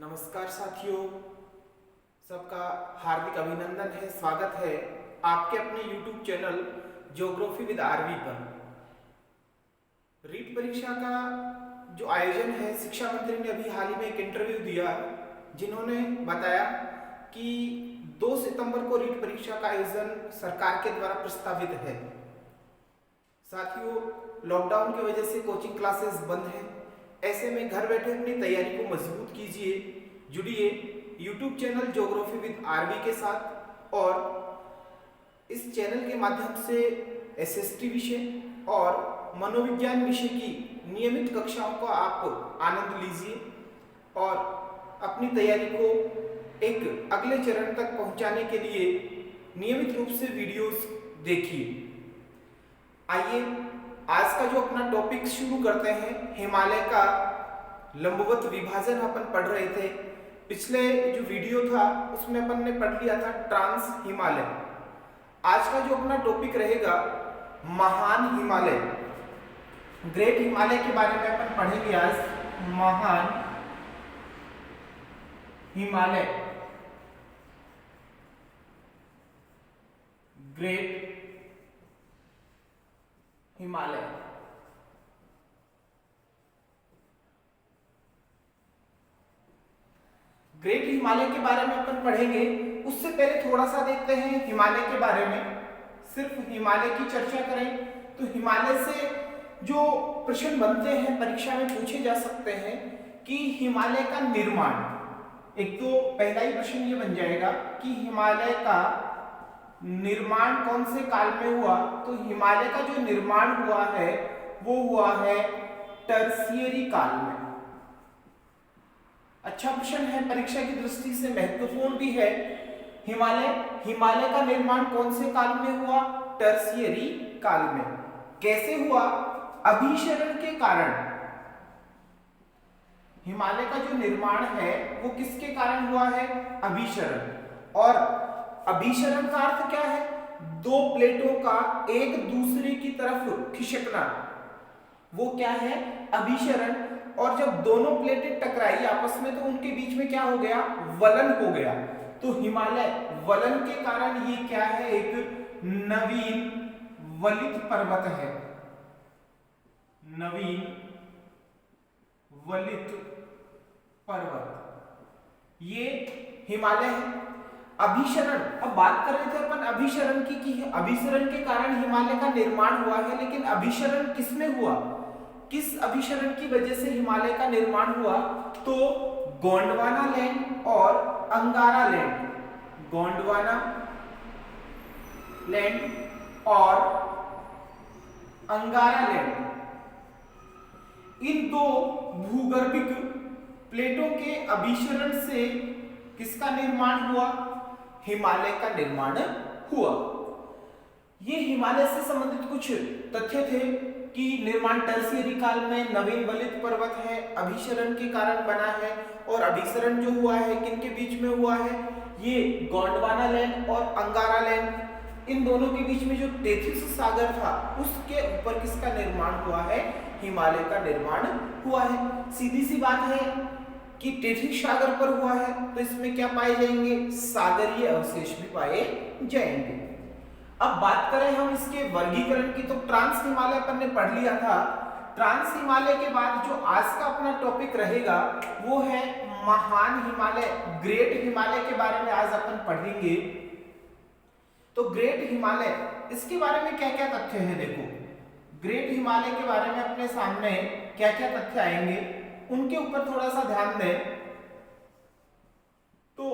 नमस्कार साथियों, सबका हार्दिक अभिनंदन है। स्वागत है आपके अपने YouTube channel geography with RV पर। रीट परीक्षा का जो आयोजन है, शिक्षा मंत्री ने अभी हाल ही में एक इंटरव्यू दिया, जिन्होंने बताया कि 2 सितंबर को रीट परीक्षा का आयोजन सरकार के द्वारा प्रस्तावित है। साथियों, लॉकडाउन की वजह से कोचिंग क्लासेस बंद हैं। ऐसे में घर बैठे अपनी तैयारी को मजबूत कीजिए। जुड़िए YouTube channel geography with RV के साथ और इस चैनल के माध्यम से SST विषय और मनोविज्ञान विषय की नियमित कक्षाओं का आप आनंद लीजिए और अपनी तैयारी को एक अगले चरण तक पहुंचाने के लिए नियमित रूप से वीडियोस देखिए। आइए आज का जो अपना टॉपिक शुरू करते हैं। हिमालय का लंबवत विभाजन अपन पढ़ रहे थे। पिछले जो वीडियो था उसमें अपन ने पढ़ लिया था ट्रांस हिमालय। आज का जो अपना टॉपिक रहेगा महान हिमालय, ग्रेट हिमालय के बारे में अपन पढ़ेंगे आज। महान हिमालय, ग्रेट हिमालय। ग्रेट हिमालय के बारे में अपन पढ़ेंगे। उससे पहले थोड़ा सा देखते हैं हिमालय के बारे में। सिर्फ हिमालय की चर्चा करें तो हिमालय से जो प्रश्न बनते हैं, परीक्षा में पूछे जा सकते हैं कि हिमालय का निर्माण, एक तो पहला ही प्रश्न ये बन जाएगा कि हिमालय का निर्माण कौन से काल में हुआ। तो हिमालय का जो निर्माण हुआ है वो हुआ है टर्शियरी काल में। अच्छा प्रश्न है, परीक्षा की दृष्टि से महत्वपूर्ण भी है। हिमालय का निर्माण कौन से काल में हुआ? टर्शियरी काल में। कैसे हुआ? अभिसरण के कारण। हिमालय का जो निर्माण है वो किसके कारण हुआ है? अभिसरण। और अभिसरण का अर्थ क्या है? दो प्लेटों का एक दूसरे की तरफ खिसकना, वो क्या है? अभिसरण। और जब दोनों प्लेटें टकराई आपस में तो उनके बीच में क्या हो गया? वलन हो गया। तो हिमालय वलन के कारण ये क्या है? एक नवीन वलित पर्वत है। नवीन वलित पर्वत, ये हिमालय है। अभिसरण, अब बात कर रहे थे अपन अभिसरण की कि अभिसरण के कारण हिमालय का निर्माण हुआ है, लेकिन अभिसरण किसमें हुआ? किस अभिसरण की वजह से हिमालय का निर्माण हुआ? तो गोंडवाना लैंड और अंगारा लैंड, गोंडवाना लैंड और अंगारा लैंड, इन दो भूगर्भिक प्लेटों के अभिसरण से किसका निर्माण हुआ? हिमालय का निर्माण हुआ। ये हिमालय से संबंधित कुछ तथ्य थे कि निर्माण टर्शियरी काल में, नवीन वलित पर्वत है, अभिसरण के कारण बना है। और अभिसरण जो हुआ है किनके बीच में हुआ है? ये गोंडवाना लैंड और अंगारा लैंड, इन दोनों के बीच में जो टेथिस सागर था उसके ऊपर किसका निर्माण हुआ है? हिमालय का निर्माण हुआ है। सीधी सी बात है कि टेथिस सागर पर हुआ है तो इसमें क्या पाए जाएंगे? सागरीय अवशेष भी पाए जाएंगे। अब बात करें हम इसके वर्गीकरण की, तो ट्रांस हिमालय अपन ने पढ़ लिया था। ट्रांस हिमालय के बाद जो आज का अपना टॉपिक रहेगा वो है महान हिमालय, ग्रेट हिमालय के बारे में आज अपन पढ़ेंगे। तो ग्रेट हिमालय, इसके बारे में क्या क्या तथ्य हैं? देखो, ग्रेट हिमालय के बारे में अपने सामने क्या क्या तथ्य आएंगे उनके ऊपर थोड़ा सा ध्यान दें। तो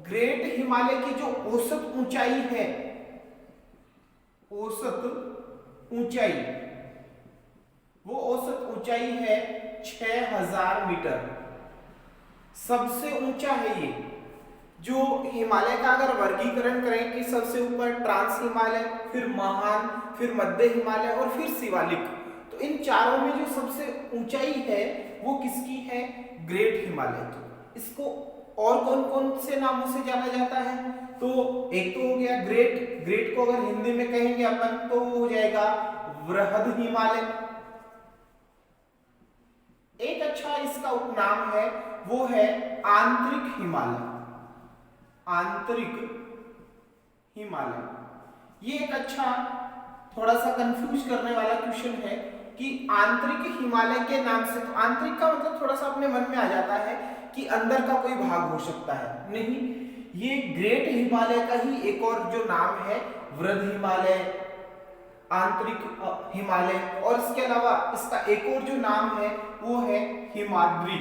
ग्रेट हिमालय की जो औसत ऊंचाई है, औसत ऊंचाई, वो औसत ऊंचाई है 6000 मीटर। सबसे ऊंचा है ये। जो हिमालय का अगर वर्गीकरण करें कि सबसे ऊपर ट्रांस हिमालय, फिर महान, फिर मध्य हिमालय और फिर शिवालिक, तो इन चारों में जो सबसे ऊंचाई है वो किसकी है? ग्रेट हिमालय की। इसको और कौन कौन से नामों से जाना जाता है? तो एक तो हो गया ग्रेट, ग्रेट को अगर हिंदी में कहेंगे अपन तो वो हो जाएगा वृहद हिमालय। एक अच्छा इसका उपनाम है वो है आंतरिक हिमालय। आंतरिक हिमालय ये एक अच्छा थोड़ा सा कंफ्यूज करने वाला क्वेश्चन है कि आंतरिक हिमालय के नाम से, तो आंतरिक का मतलब थोड़ा सा अपने मन में आ जाता है कि अंदर का कोई भाग हो सकता है, नहीं, ये ग्रेट हिमालय का ही एक और जो नाम है वृहद हिमालय, आंतरिक हिमालय, और इसके अलावा इसका एक और जो नाम है वो है हिमाद्री।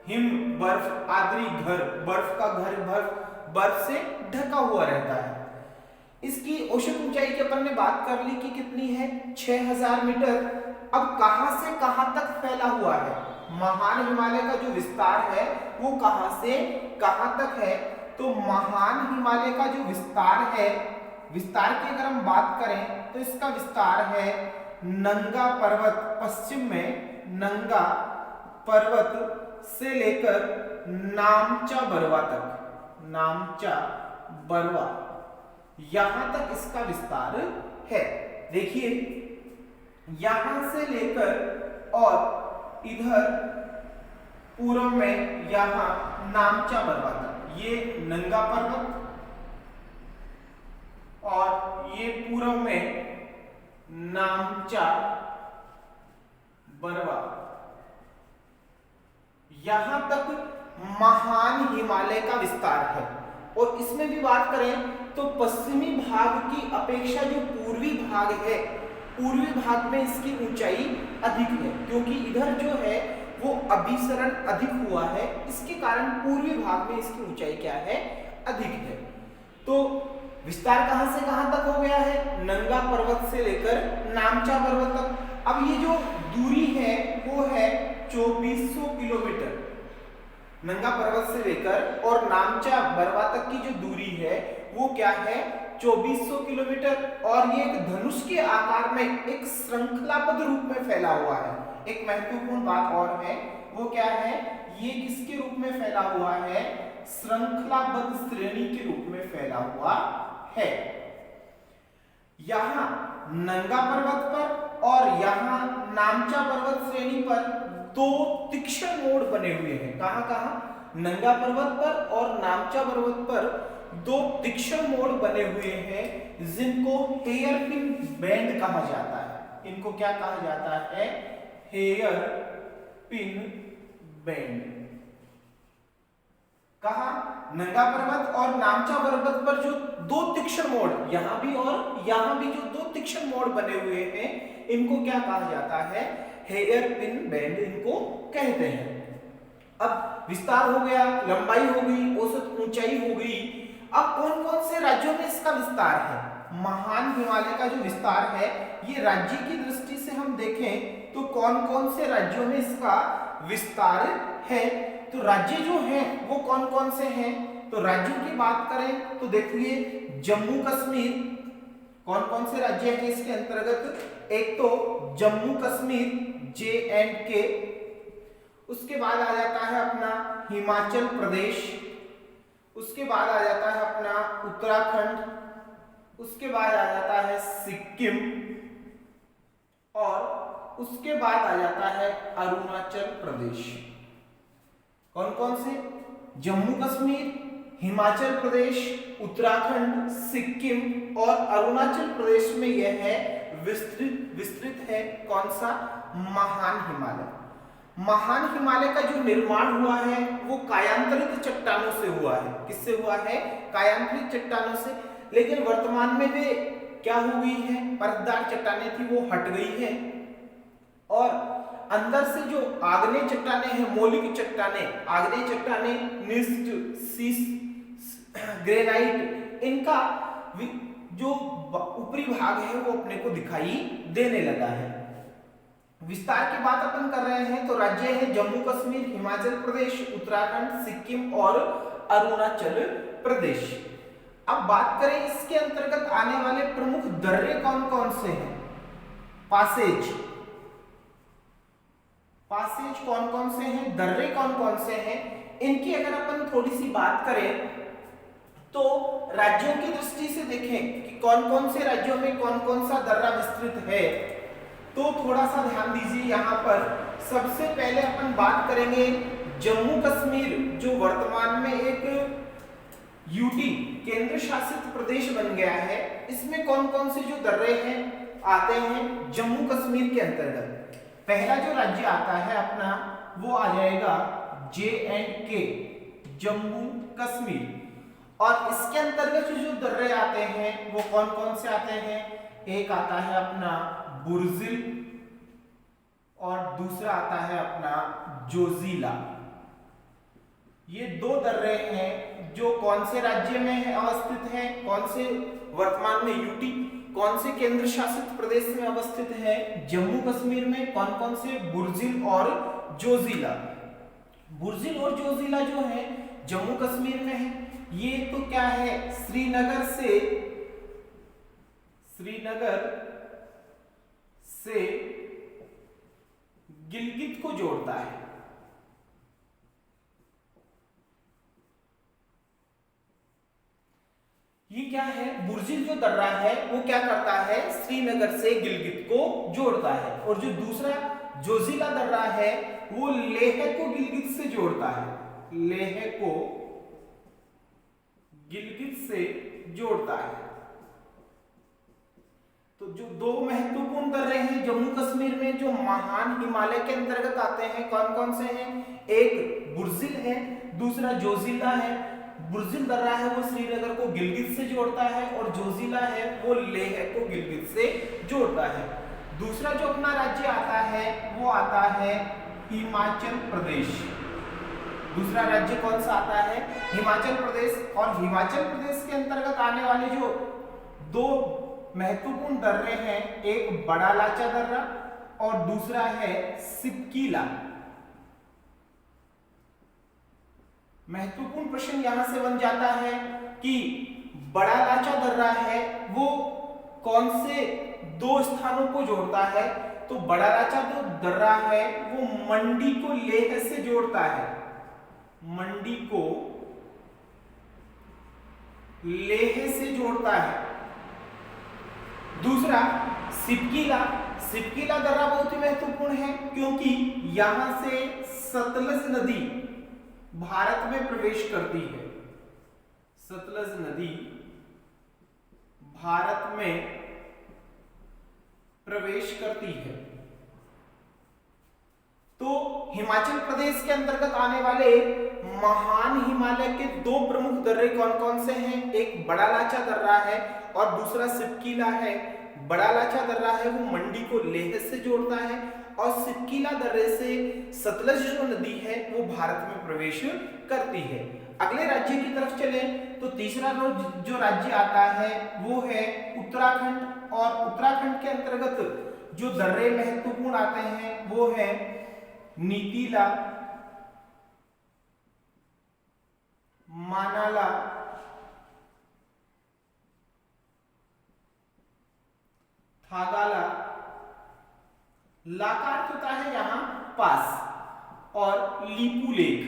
हिम बर्फ, आद्री घर, बर्फ का घर, बर्फ से ढका हुआ रहता है। इसकी औसत ऊंचाई की अपन ने बात कर ली कि कितनी है, 6000 मीटर। अब कहां से कहां तक फैला हुआ है महान हिमालय का जो विस्तार है वो कहां से कहां तक है? तो महान हिमालय का जो विस्तार है, विस्तार की अगर हम बात करें तो इसका विस्तार है नंगा पर्वत, पश्चिम में नंगा पर्वत से लेकर नामचा बरवा तक, नामचा बरवा, यहां तक इसका विस्तार है। देखिए यहां से लेकर और इधर पूर्व में यहां नामचा बरवा तक, ये नंगा पर्वत, और ये पूर्व में नामचा बरवा, यहां तक महान हिमालय का विस्तार है। और इसमें भी बात करें तो पश्चिमी भाग की अपेक्षा जो पूर्वी भाग है, पूर्वी भाग में इसकी ऊंचाई अधिक है, क्योंकि इधर जो है वो अभिसरण अधिक हुआ है, इसके कारण पूर्वी भाग में इसकी ऊंचाई क्या है, अधिक है। तो विस्तार कहां से कहां तक हो गया है, नंगा पर्वत से लेकर नामचा पर्वत तक। अब ये जो दूरी है वो है 2400 किलोमीटर, नंगा पर्वत से लेकर और नामचा बरवा तक की जो दूरी है वो क्या है, 2400 किलोमीटर। और ये एक धनुष के आकार में एक श्रृंखलाबद्ध रूप में फैला हुआ है। एक महत्वपूर्ण बात और है, वो क्या है, ये किसके रूप में फैला हुआ है, श्रृंखलाबद्ध श्रेणी के रूप में फैला हुआ है। यहां नंगा पर्वत पर और यहां नामचा पर्वत श्रेणी पर दो तीक्ष्ण मोड़ बने हुए हैं। कहां कहां, नंगा पर्वत पर और नामचा पर्वत पर दो तीक्ष्ण मोड़ बने हुए हैं, जिनको हेयर पिन बैंड कहा जाता है। इनको क्या कहा जाता है, हेयर पिन बैंड। कहा, नंगा पर्वत और नामचा पर्वत पर जो दो तीक्ष्ण मोड़, यहां भी और यहां भी जो दो तीक्ष्ण मोड़ बने हुए हैं, इनको क्या कहा जाता है, हेयर पिन बैंड इनको कहते हैं। अब विस्तार हो गया, लंबाई हो गई, औसत ऊंचाई हो गई। अब कौन कौन से राज्यों में इसका विस्तार है, महान हिमालय का जो विस्तार है, ये राज्य की दृष्टि से हम देखें तो कौन कौन से राज्यों में इसका विस्तार है। तो राज्य जो हैं वो कौन कौन से हैं, तो राज्यों की बात करें तो देखिए जम्मू कश्मीर, कौन कौन से राज्य हैं इसके अंतर्गत, एक तो जम्मू कश्मीर JNK, उसके बाद आ जाता है अपना हिमाचल प्रदेश, उसके बाद आ जाता है अपना उत्तराखंड, उसके बाद आ जाता है सिक्किम, और उसके बाद आ जाता है अरुणाचल प्रदेश। कौन कौन से, जम्मू कश्मीर, हिमाचल प्रदेश, उत्तराखंड, सिक्किम और अरुणाचल प्रदेश में यह है विस्तृत है कौन सा, महान हिमालय। महान हिमालय का जो निर्माण हुआ है वो कायांतरित चट्टानों से हुआ है। किससे हुआ है, कायांतरित चट्टानों से। लेकिन वर्तमान में वे क्या हो गई है, परतदार चट्टानें थी वो हट गई है, और अंदर से जो आग्नेय चट्टानें हैं, मौलिक चट्टानें, आग्नेय चट्टानें, निस्ट, सीस, ग्रेनाइट, इनका जो ऊपरी भाग है वो अपने को दिखाई देने लगा है। विस्तार की बात अपन कर रहे हैं तो राज्य है जम्मू कश्मीर, हिमाचल प्रदेश, उत्तराखंड, सिक्किम और अरुणाचल प्रदेश। अब बात करें इसके अंतर्गत आने वाले प्रमुख दर्रे कौन कौन से हैं, पासेज, पासेज कौन कौन से हैं, दर्रे कौन कौन से हैं, इनकी अगर अपन थोड़ी सी बात करें तो राज्यों की दृष्टि से देखें कि कौन कौन से राज्यों में कौन कौन सा दर्रा विस्तृत है, तो थोड़ा सा ध्यान दीजिए यहाँ पर। सबसे पहले अपन बात करेंगे जम्मू कश्मीर, जो वर्तमान में एक यूटी केंद्र शासित प्रदेश बन गया है। इसमें कौन कौन से जो दर्रे हैं आते हैं जम्मू कश्मीर के अंतर्गत। पहला जो राज्य आता है अपना वो आ जाएगा J&K, जम्मू कश्मीर। और इसके अंतर्गत जो दर्रे आते हैं वो कौन कौन से आते हैं। एक आता है अपना बुर्जिल और दूसरा आता है अपना जोजिला। ये दो दर्रे हैं जो कौन से राज्य में अवस्थित हैं, कौन से वर्तमान में यूटी कौन से केंद्र शासित प्रदेश में अवस्थित है, जम्मू कश्मीर में। कौन कौन से, बुर्जिल और जोजिला। बुर्जिल और जोजिला जो है जम्मू कश्मीर में है। ये तो क्या है, श्रीनगर से गिलगित को जोड़ता है। ये क्या है, बुर्जिल जो दर्रा है वो क्या करता है, श्रीनगर से गिलगित को जोड़ता है। और जो दूसरा जोजिला दर्रा है वो लेह को गिलगित से जोड़ता है, लेह को गिलगित से जोड़ता है। तो जो दो महत्वपूर्ण दर्रे हैं जम्मू कश्मीर में जो महान हिमालय के अंतर्गत आते हैं, कौन कौन से हैं। एक बुर्जिल है, दूसरा जोजिला है। बुर्जिल दर्रा है वो श्रीनगर को गिलगित से जोड़ता है और जोजिला है वो लेह को गिलगित से जोड़ता है। दूसरा जो अपना राज्य आता है वो आता है हिमाचल प्रदेश। दूसरा राज्य कौन सा आता है, हिमाचल प्रदेश। और हिमाचल प्रदेश के अंतर्गत आने वाले जो दो महत्वपूर्ण दर्रे हैं, एक बड़ा लाचा दर्रा और दूसरा है सिपकीला। महत्वपूर्ण प्रश्न यहां से बन जाता है कि बड़ा लाचा दर्रा है वो कौन से दो स्थानों को जोड़ता है। तो बड़ा लाचा जो दर्रा है वो मंडी को लेह से जोड़ता है, मंडी को लेह से जोड़ता है। दूसरा सिपकीला दर्रा बहुत ही महत्वपूर्ण है क्योंकि यहां से सतलज नदी भारत में प्रवेश करती है। सतलज नदी भारत में प्रवेश करती है। तो हिमाचल प्रदेश के अंतर्गत आने वाले महान हिमालय के दो प्रमुख दर्रे कौन कौन से हैं, एक बड़ा लाचा दर्रा है और दूसरा सिपकीला है। बड़ा लाचा दर्रा है वो मंडी को लेह से जोड़ता है और सिपकीला दर्रे से सतलज जो नदी है वो भारत में प्रवेश करती है। अगले राज्य की तरफ चले तो तीसरा जो राज्य आता है वो है उत्तराखंड। और उत्तराखंड के अंतर्गत जो दर्रे महत्वपूर्ण आते हैं वो है नीतीला, मानाला, थागाला, ला का अर्थ होता है यहां पास, और लीपू लेक।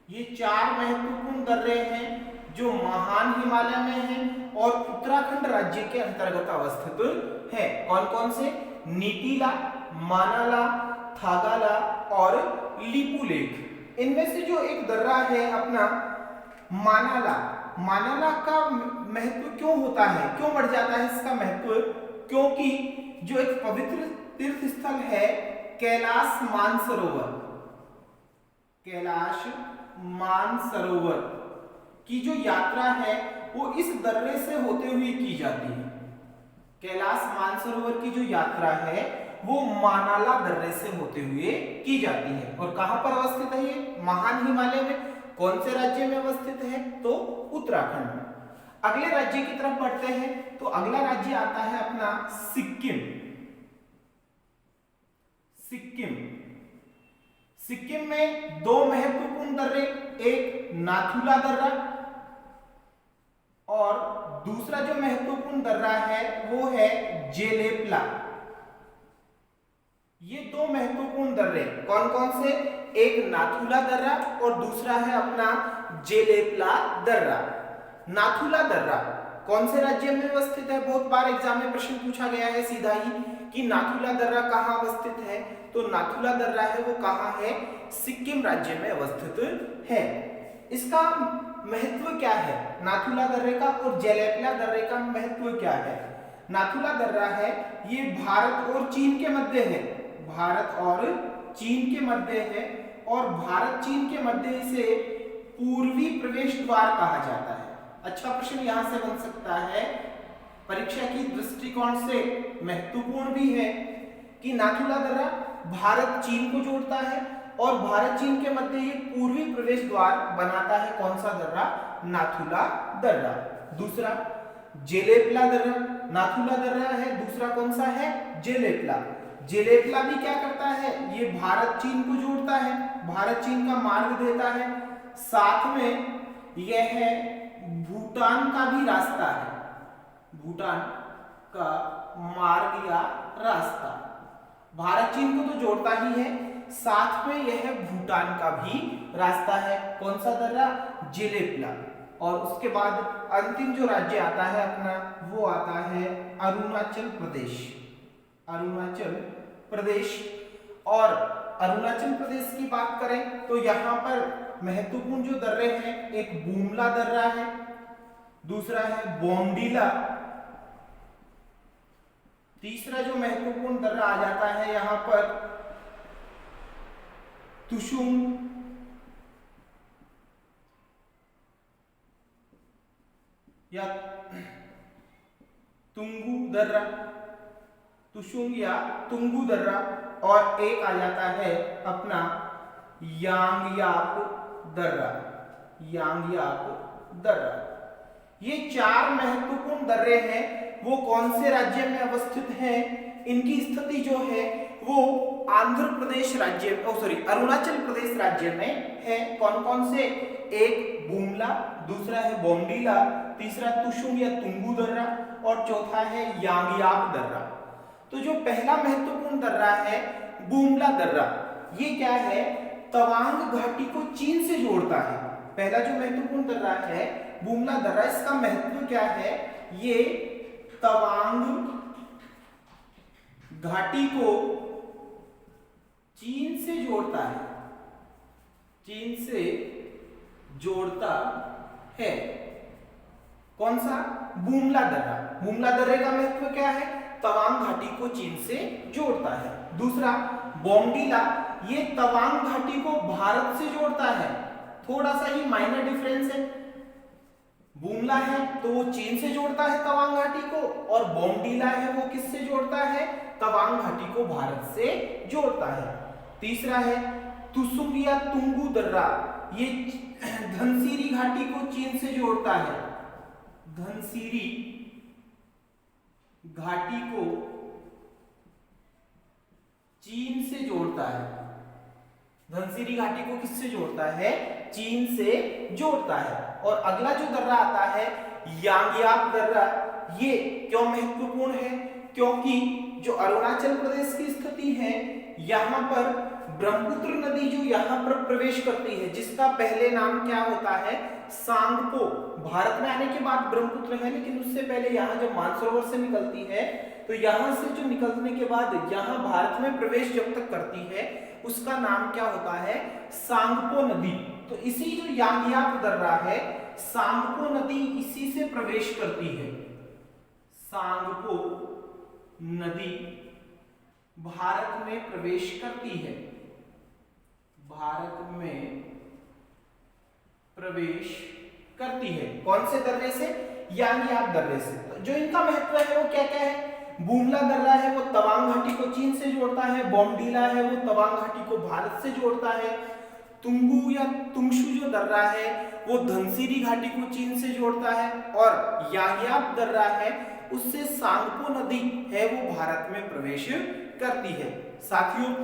ये चार महत्वपूर्ण दर्रे हैं जो महान हिमालय में हैं और उत्तराखंड राज्य के अंतर्गत अवस्थित है। कौन कौन से, नीतीला, मानाला, थागाला और लीपू लेक। इनमें से जो एक दर्रा है अपना मानाला, मानाला का महत्व क्यों होता है, क्यों बढ़ जाता है इसका महत्व, क्योंकि जो एक पवित्र तीर्थ स्थल है कैलाश मानसरोवर, कैलाश मानसरोवर की जो यात्रा है वो इस दर्रे से होते हुए की जाती है। कैलाश मानसरोवर की जो यात्रा है वो मानाला दर्रे से होते हुए की जाती है। और कहां पर अवस्थित है ये, महान हिमालय में। कौन से राज्य में अवस्थित है, तो उत्तराखंड में। अगले राज्य की तरफ बढ़ते हैं तो अगला राज्य आता है अपना सिक्किम। सिक्किम में दो महत्वपूर्ण दर्रे, एक नाथुला दर्रा और दूसरा जो महत्वपूर्ण दर्रा है वो है जेलेपला। ये दो महत्वपूर्ण दर्रे कौन कौन से, एक नाथुला दर्रा और दूसरा है अपना जेलेपला दर्रा। नाथुला दर्रा कौन से राज्य में अवस्थित है? बहुत बार एग्जाम में प्रश्न पूछा गया है सीधा ही कि नाथुला दर्रा कहाँ अवस्थित है, तो नाथुला दर्रा है वो कहाँ है? सिक्किम राज्य में अवस्थित है। इसका महत्व क्या है नाथुला दर्रे का और जेलेपला दर्रे का महत्व क्या है? नाथुला दर्रा है ये भारत और चीन के मध्य है, भारत और चीन के मध्य है, और भारत चीन के मध्य से पूर्वी प्रवेश द्वार कहा जाता है। अच्छा प्रश्न यहां से बन सकता है, परीक्षा की दृष्टिकोण से महत्वपूर्ण भी है कि नाथुला दर्रा भारत चीन को जोड़ता है और भारत चीन के मध्य ये पूर्वी प्रवेश द्वार बनाता है। कौन सा दर्रा? नाथुला दर्रा। दूसरा जेलेपला दर्रा, नाथुला दर्रा है, दूसरा कौन सा है? जेलेपला। जेलेपला भी क्या करता है? ये भारत चीन को जोड़ता है, भारत चीन का मार्ग देता है, साथ में यह है भूटान का भी रास्ता है, भूटान का मार्ग या रास्ता। भारत चीन को तो जोड़ता ही है, साथ में यह भूटान का भी रास्ता है। कौन सा दर्रा? जेलेपला। और उसके बाद अंतिम जो राज्य आता है अपना वो आता है अरुणाचल प्रदेश, अरुणाचल प्रदेश। और अरुणाचल प्रदेश की बात करें तो यहाँ पर महत्वपूर्ण जो दर्रे हैं, एक बुमला दर्रा है, दूसरा है बोमडीला, तीसरा जो महत्वपूर्ण दर्रा आ जाता है यहाँ पर तुशुंग, या तुंगू दर्रा, तुशुंग या तुंगू दर्रा, और एक आ जाता है अपना यांगयाप दर्रा, यांगयाप दर्रा। ये चार महत्वपूर्ण दर्रे हैं, वो कौन से राज्य में अवस्थित हैं? इनकी स्थिति जो है वो आंध्र प्रदेश राज्य, अरुणाचल प्रदेश राज्य में है। कौन कौन से? एक बुमला, दूसरा है बोमडीला, तीसरा तुशुंग या तुंगू दर्रा, और चौथा है यांगयाप दर्रा। तो जो पहला महत्वपूर्ण दर्रा है बुमला दर्रा, ये क्या है? तवांग घाटी को चीन से जोड़ता है। पहला जो महत्वपूर्ण दर्रा है बुमला दर्रा, इसका महत्व क्या है? ये तवांग घाटी को चीन से जोड़ता है, चीन से जोड़ता है। कौन सा? बुमला दर्रा। बुमला दर्रे का महत्व क्या है? तवांग घाटी को चीन से जोड़ता है। दूसरा बोमडीला, ये तवांग घाटी को भारत से जोड़ता है, थोड़ा सा ही माइनर डिफरेंस है। बुमला है तो वो चीन से जोड़ता है तवांग घाटी को, और बोमडीला है वो किससे जोड़ता है? तवांग घाटी को भारत से जोड़ता है। तीसरा है तुसुंग या तुंगू दर्रा, ये धनसिरी घाटी को चीन से जोड़ता है, धनसिरी घाटी को चीन से जोड़ता है। धनसिरी घाटी को किससे जोड़ता है? चीन से जोड़ता है। और अगला जो दर्रा आता है यांगयाप दर्रा, ये क्यों महत्वपूर्ण है? क्योंकि जो अरुणाचल प्रदेश की स्थिति है, यहाँ पर ब्रह्मपुत्र नदी जो यहाँ पर प्रवेश करती है, जिसका पहले नाम क्या होता है? सांगपो। भारत में आने के बाद ब्रह्मपुत्र है, लेकिन उससे पहले यहाँ जब मानसरोवर से निकलती है, तो यहाँ से जो निकलने के बाद यहाँ भारत में प्रवेश जब तक करती है, उसका नाम क्या होता है? सांगपो नदी। तो इसी जो यांगयाप दर्रा है, सांगपो नदी इसी से प्रवेश करती है। सांगपो नदी भारत में प्रवेश करती है, भारत में प्रवेश करती है। कौन से दर्रे से? यांगयाप दर्रे से। तो जो इनका महत्व है वो क्या क्या है? बुमला दर्रा है वो तवांग घाटी को चीन से जोड़ता है, बोमडीला है वो तवांग घाटी को भारत से जोड़ता है, तुंगू या तुंगशु जो दर्रा है वो धनसिरी घाटी को चीन से जोड़ता है, और यांगयाप दर्रा है उससे सांगपो नदी है वो भारत में प्रवेश करती है। साथियों,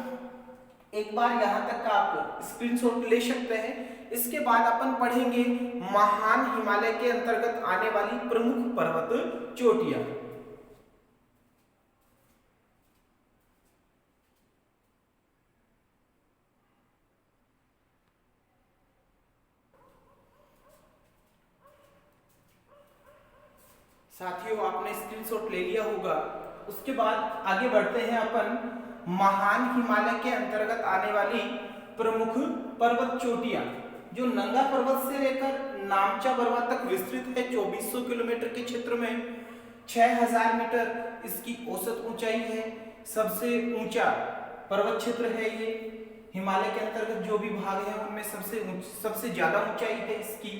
एक बार यहां तक का आप स्क्रीनशॉट ले सकते हैं। इसके बाद अपन पढ़ेंगे महान हिमालय के अंतर्गत आने वाली प्रमुख पर्वत चोटियां। साथियों आपने स्क्रीनशॉट ले लिया होगा। उसके बाद आगे बढ़ते हैं अपन महान हिमालय के अंतर्गत आने वाली प्रमुख पर्वत चोटियां, जो नंगा पर्वत से लेकर नामचा बरवा तक विस्तृत है। 2400 किलोमीटर के क्षेत्र में 6000 मीटर इसकी औसत ऊंचाई है। सबसे ऊंचा पर्वत क्षेत्र है ये। हिमालय के अंतर्गत जो भी भाग है उनमें सबसे ज्यादा ऊंचाई है इसकी।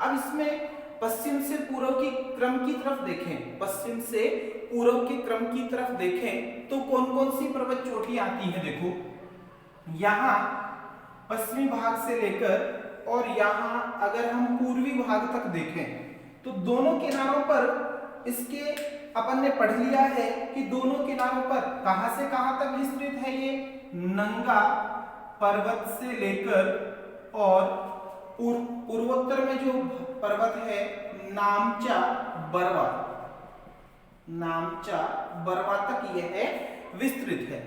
अब इसमें पश्चिम से पूर्व की क्रम की तरफ देखें, पश्चिम से पूर्व के क्रम की तरफ देखें तो कौन कौन सी पर्वत चोटियां आती हैं। देखो यहाँ पश्चिमी भाग से लेकर और यहाँ अगर हम पूर्वी भाग तक देखें तो दोनों किनारों पर इसके अपन ने पढ़ लिया है कि दोनों किनारों पर कहां से कहां तक विस्तृत है ये नंगा पर्वत से लेकर और पूर्वोत्तर में जो पर्वत है नामचा बरवा, नामचा बरवा तक यह विस्तृत है।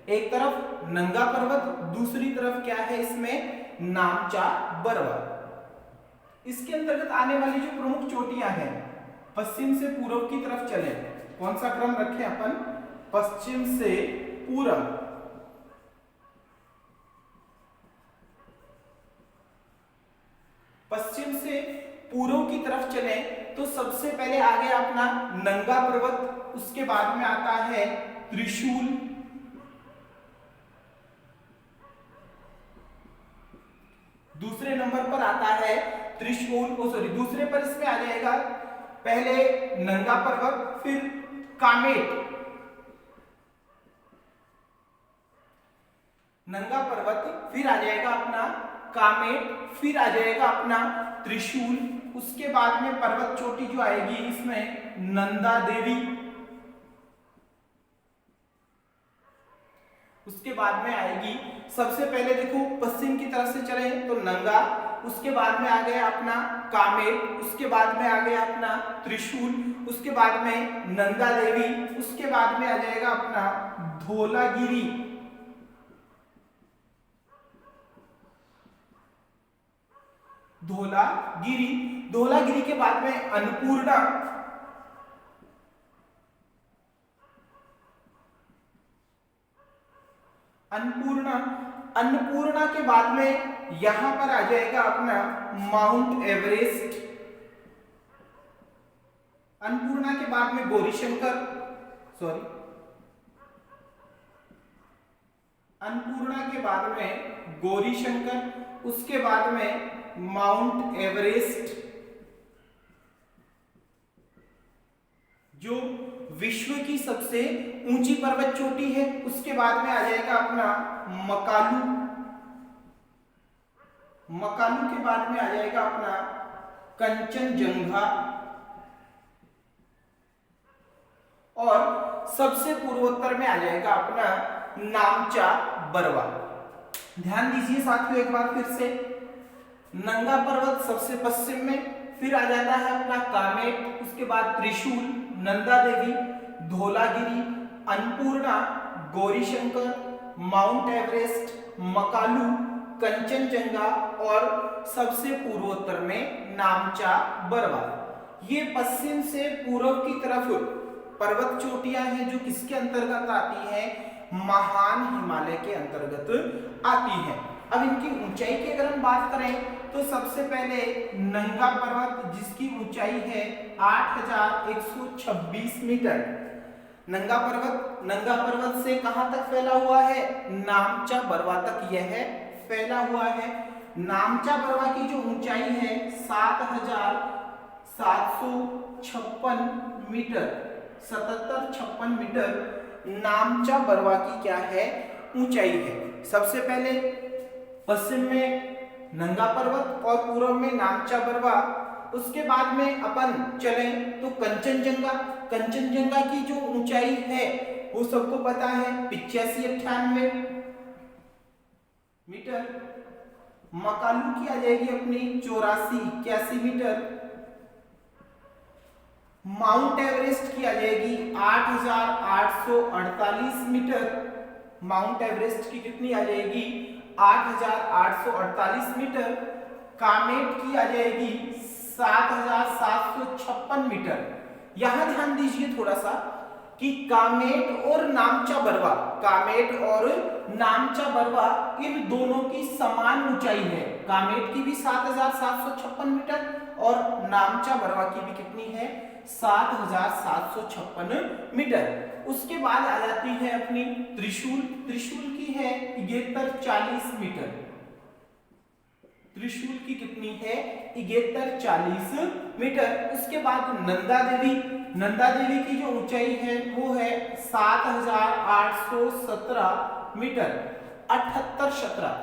एक तरफ नंगा पर्वत, दूसरी तरफ क्या है इसमें नामचा बरवा। इसके अंतर्गत आने वाली जो प्रमुख चोटियां हैं पश्चिम से पूर्व की तरफ चले। कौन सा क्रम रखें अपन, पश्चिम से पूर्व। पश्चिम से पूर्व की तरफ चले तो सबसे पहले आ गया अपना नंगा पर्वत, उसके बाद में आता है त्रिशूल, दूसरे नंबर पर आता है दूसरे पर इसमें आ जाएगा पहले नंगा पर्वत, फिर कामेट, नंगा पर्वत, फिर आ जाएगा अपना कामेट, फिर आ जाएगा अपना त्रिशूल। उसके बाद में पर्वत चोटी जो आएगी इसमें नंदा देवी, उसके बाद में आएगी सबसे पहले देखो पश्चिम की तरफ से चले तो नंगा, उसके बाद में आ गया अपना कामेट, उसके बाद में आ गया अपना त्रिशूल, उसके बाद में नंदा देवी, उसके बाद में आ जाएगा अपना धौलागिरी, धौलागिरी के बाद में अन्नपूर्णा, अन्नपूर्णा के बाद में यहां पर आ जाएगा अपना माउंट एवरेस्ट, अन्नपूर्णा के बाद में गौरीशंकर, अन्नपूर्णा के बाद में गौरीशंकर, उसके बाद में माउंट एवरेस्ट जो विश्व की सबसे ऊंची पर्वत चोटी है। उसके बाद में आ जाएगा अपना मकालू, मकालू के बाद में आ जाएगा अपना कंचनजंगा और सबसे पूर्वोत्तर में आ जाएगा अपना नामचा बरवा। ध्यान दीजिए साथियों एक बार फिर से, नंगा पर्वत सबसे पश्चिम में, फिर आ जाता है अपना कामेट, उसके बाद त्रिशूल, नंदा देवी, धौलागिरी, अन्नपूर्णा, गौरीशंकर, माउंट एवरेस्ट, मकालू, कंचनजंगा और सबसे पूर्वोत्तर में नामचा बरवा। ये पश्चिम से पूर्व की तरफ पर्वत चोटियां हैं जो किसके अंतर्गत आती हैं, महान हिमालय के अंतर्गत आती हैं। अब इनकी ऊंचाई की अगर हम बात करें तो सबसे पहले नंगा पर्वत जिसकी ऊंचाई है 8126 मीटर। नंगा पर्वत से कहां तक फैला हुआ है, नामचा बरवा तक यह फैला हुआ है। नामचा बरवा की जो ऊंचाई है 7756 मीटर, 7756 मीटर नामचा बरवा की क्या है, ऊंचाई है। सबसे पहले पश्चिम में नंगा पर्वत और पूर्व में नामचा बरवा। उसके बाद में अपन चलें तो कंचनजंगा की जो ऊंचाई है वो सबको पता है 8598 मीटर। मकालू की आ जाएगी अपनी 8481 मीटर। माउंट एवरेस्ट की आ जाएगी 8848 मीटर। माउंट एवरेस्ट की कितनी आ जाएगी, 8848 मीटर। कामेट की आ जाएगी 7756 मीटर। यहां ध्यान दीजिए थोड़ा सा कि कामेट और नामचा बरवा, कामेट और नामचा बरवा इन दोनों की समान ऊंचाई है। कामेट की भी 7,756 मीटर और नामचा बरवा की भी कितनी है, 7,756 मीटर। उसके बाद आ जाती है अपनी त्रिशूल, त्रिशूल की है 7140 मीटर। त्रिशूल की कितनी है, 7140 मीटर। उसके बाद नंदा देवी, नंदा देवी की जो ऊंचाई है वो है 7,817 मीटर, 7817।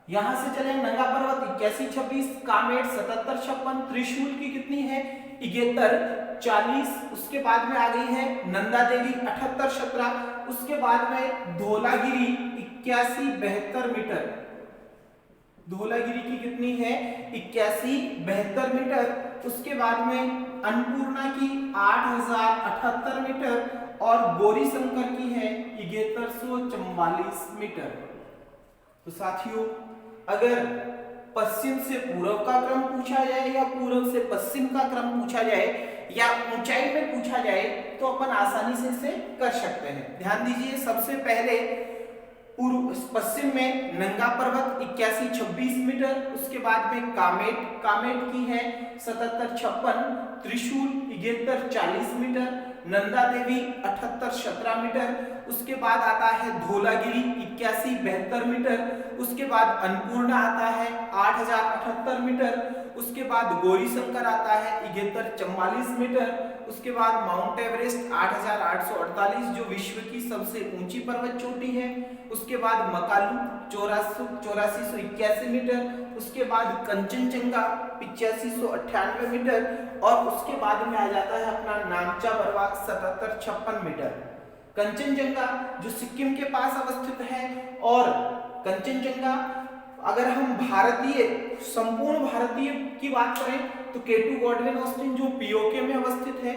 यहां से चले नंगा पर्वत 8126, कामेट 7756, त्रिशूल की कितनी है 7140। उसके बाद में आ गई है नंदा देवी 7817। उसके बाद में धौलागिरी 8172 मीटर, धौलागिरी की कितनी है 8172 मीटर। उसके बाद में अन्नपूर्णा की 8078 मीटर और गौरी शंकर की है 7144 मीटर। तो साथियों, अगर पश्चिम से पूर्व का क्रम पूछा जाए या पूर्व से पश्चिम का क्रम पूछा जाए या ऊंचाई में पूछा जाए तो अपन आसानी से इसे कर सकते हैं। ध्यान दीजिए, सबसे पहले पूर्व पश्चिम में नंगा पर्वत 8126 मीटर। उसके बाद में कामेट, कामेट की है 7756, त्रिशूल 7140 मीटर, नंदा देवी 7817 मीटर। उसके बाद आता है धौलागिरी 8172 मीटर। उसके बाद अन्नपूर्णा आता है 8078 मीटर। उसके बाद गौरी शंकर आता है 7144 मीटर। उसके बाद माउंट एवरेस्ट 8848 जो विश्व की सबसे ऊंची पर्वत चोटी है। उसके बाद मकालू 8481 मीटर। उसके बाद कंचनजंगा 8598 मीटर और उसके बाद में आ जाता है अपना नामचा बरवा 7756 मीटर। कंचनजंगा जो सिक्किम के पास अवस्थित है और कंचनजंगा अगर हम भारतीय संपूर्ण भारतीय की बात करें तो K2 गॉडविन ऑस्टिन जो पीओके में अवस्थित है,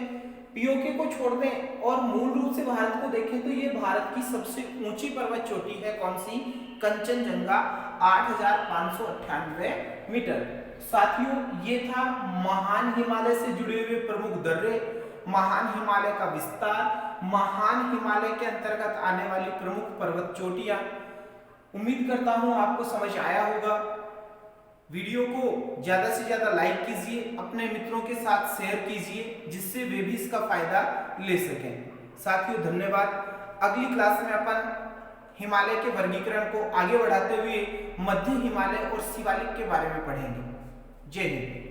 पीओके को छोड़ दें और मूल रूप से भारत को देखें तो ये भारत की सबसे ऊंची पर्वत चोटी है। कौन सी, कंचनजंगा 8598 मीटर। साथियों, ये था महान हिमालय से जुड़े हुए प्रमुख दर्रे, महान हिमालय का विस्तार, महान हिमालय के अंतर्गत आने वाली प्रमुख पर्वत चोटियां। उम्मीद करता हूं आपको समझ आया होगा। वीडियो को ज्यादा से ज्यादा लाइक कीजिए, अपने मित्रों के साथ शेयर कीजिए जिससे वे भी इसका फायदा ले सकें। साथियों, धन्यवाद। अगली क्लास में अपन हिमालय के वर्गीकरण को आगे बढ़ाते हुए मध्य हिमालय और शिवालिक के बारे में पढ़ेंगे। जय हिंद।